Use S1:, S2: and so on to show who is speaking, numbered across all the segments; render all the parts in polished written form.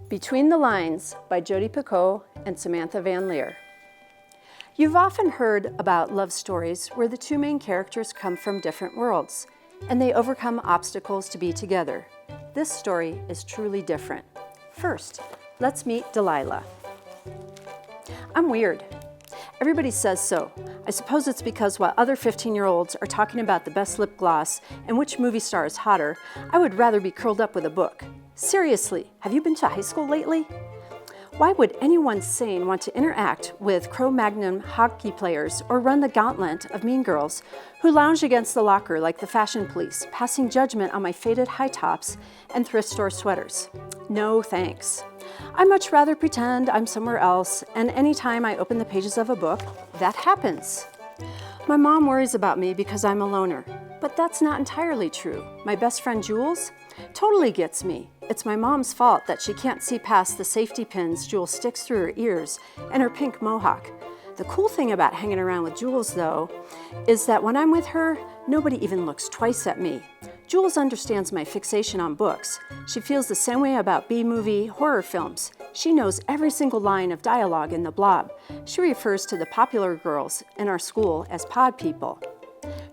S1: Between the Lines by Jodi Picoult and Samantha Van Leer. You've often heard about love stories where the two main characters come from different worlds and they overcome obstacles to be together. This story is truly different. First, let's meet Delilah. I'm weird. Everybody says so. I suppose it's because while other 15-year-olds are talking about the best lip gloss and which movie star is hotter, I would rather be curled up with a book. Seriously, have you been to high school lately? Why would anyone sane want to interact with Cro-Magnon hockey players or run the gauntlet of mean girls who lounge against the locker like the fashion police, passing judgment on my faded high tops and thrift store sweaters? No thanks. I'd much rather pretend I'm somewhere else, and anytime I open the pages of a book, that happens. My mom worries about me because I'm a loner, but that's not entirely true. My best friend Jules totally gets me. It's my mom's fault that she can't see past the safety pins Jules sticks through her ears and her pink mohawk. The cool thing about hanging around with Jules, though, is that when I'm with her, nobody even looks twice at me. Jules understands my fixation on books. She feels the same way about B-movie horror films. She knows every single line of dialogue in The Blob. She refers to the popular girls in our school as pod people.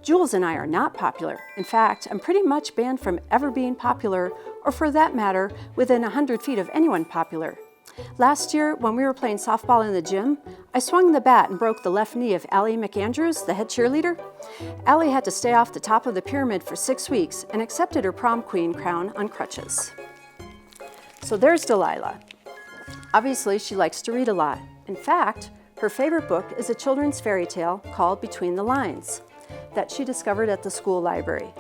S1: Jules and I are not popular. In fact, I'm pretty much banned from ever being popular, or for that matter, within 100 feet of anyone popular. Last year, when we were playing softball in the gym, I swung the bat and broke the left knee of Allie McAndrews, the head cheerleader. Allie had to stay off the top of the pyramid for 6 weeks and accepted her prom queen crown on crutches. So there's Delilah. Obviously, she likes to read a lot. In fact, her favorite book is a children's fairy tale called Between the Lines that she discovered at the school library.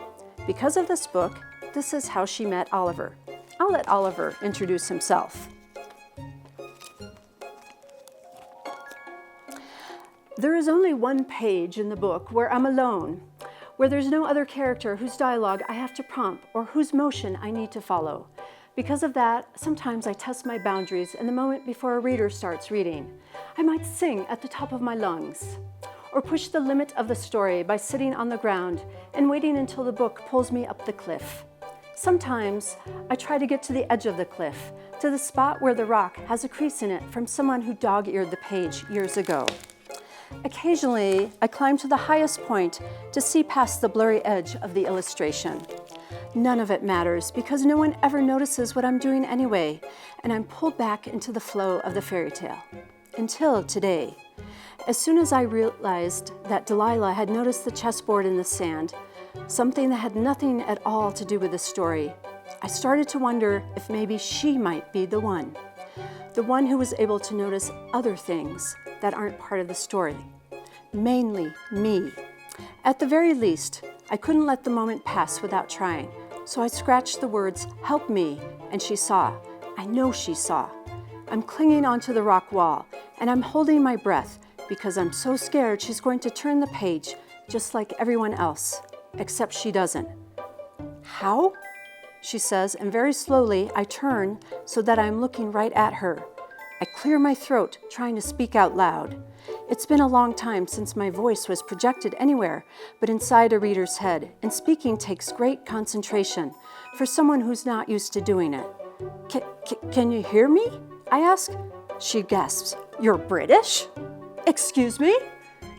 S1: Because of this book, this is how she met Oliver. I'll let Oliver introduce himself. There is only one page in the book where I'm alone, where there's no other character whose dialogue I have to prompt or whose motion I need to follow. Because of that, sometimes I test my boundaries in the moment before a reader starts reading. I might sing at the top of my lungs, or push the limit of the story by sitting on the ground and waiting until the book pulls me up the cliff. Sometimes I try to get to the edge of the cliff, to the spot where the rock has a crease in it from someone who dog-eared the page years ago. Occasionally, I climb to the highest point to see past the blurry edge of the illustration. None of it matters because no one ever notices what I'm doing anyway, and I'm pulled back into the flow of the fairy tale. Until today. As soon as I realized that Delilah had noticed the chessboard in the sand, something that had nothing at all to do with the story, I started to wonder if maybe she might be the one who was able to notice other things that aren't part of the story, mainly me. At the very least, I couldn't let the moment pass without trying, so I scratched the words, "Help me," and she saw. I know she saw. I'm clinging onto the rock wall, and I'm holding my breath because I'm so scared she's going to turn the page just like everyone else, except she doesn't. "How?" she says, and very slowly I turn so that I'm looking right at her. I clear my throat, trying to speak out loud. It's been a long time since my voice was projected anywhere but inside a reader's head, and speaking takes great concentration for someone who's not used to doing it. Can you hear me?" I ask. She gasps. "You're British?" "Excuse me?"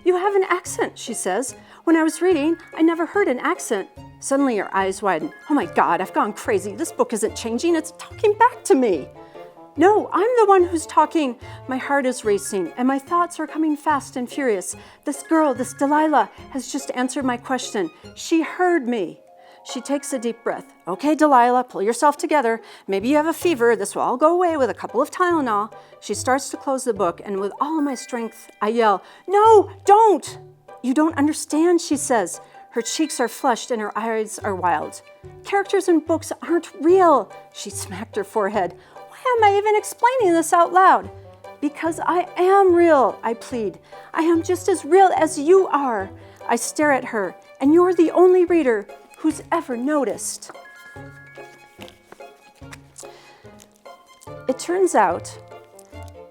S1: "You have an accent," she says. "When I was reading, I never heard an accent." Suddenly her eyes widen. "Oh my God, I've gone crazy. This book isn't changing, it's talking back to me." "No, I'm the one who's talking." My heart is racing and my thoughts are coming fast and furious. This girl, this Delilah, has just answered my question. She heard me. She takes a deep breath. "Okay, Delilah, pull yourself together. Maybe you have a fever. This will all go away with a couple of Tylenol." She starts to close the book, and with all of my strength, I yell, "No, don't!" "You don't understand," she says. Her cheeks are flushed and her eyes are wild. "Characters in books aren't real." She smacked her forehead. "Why am I even explaining this out loud?" "Because I am real," I plead. "I am just as real as you are." I stare at her, and you're the only reader who's ever noticed. It turns out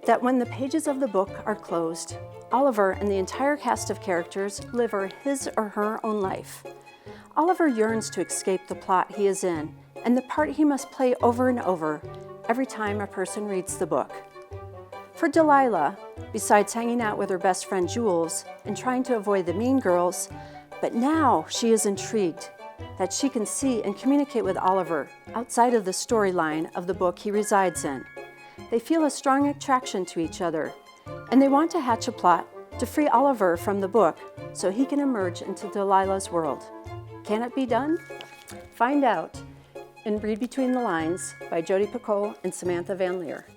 S1: that when the pages of the book are closed, Oliver and the entire cast of characters live his or her own life. Oliver yearns to escape the plot he is in and the part he must play over and over, every time a person reads the book. For Delilah, besides hanging out with her best friend Jules and trying to avoid the mean girls, but now she is intrigued that she can see and communicate with Oliver outside of the storyline of the book he resides in. They feel a strong attraction to each other, and they want to hatch a plot to free Oliver from the book so he can emerge into Delilah's world. Can it be done? Find out in Read Between the Lines by Jodi Picoult and Samantha Van Leer.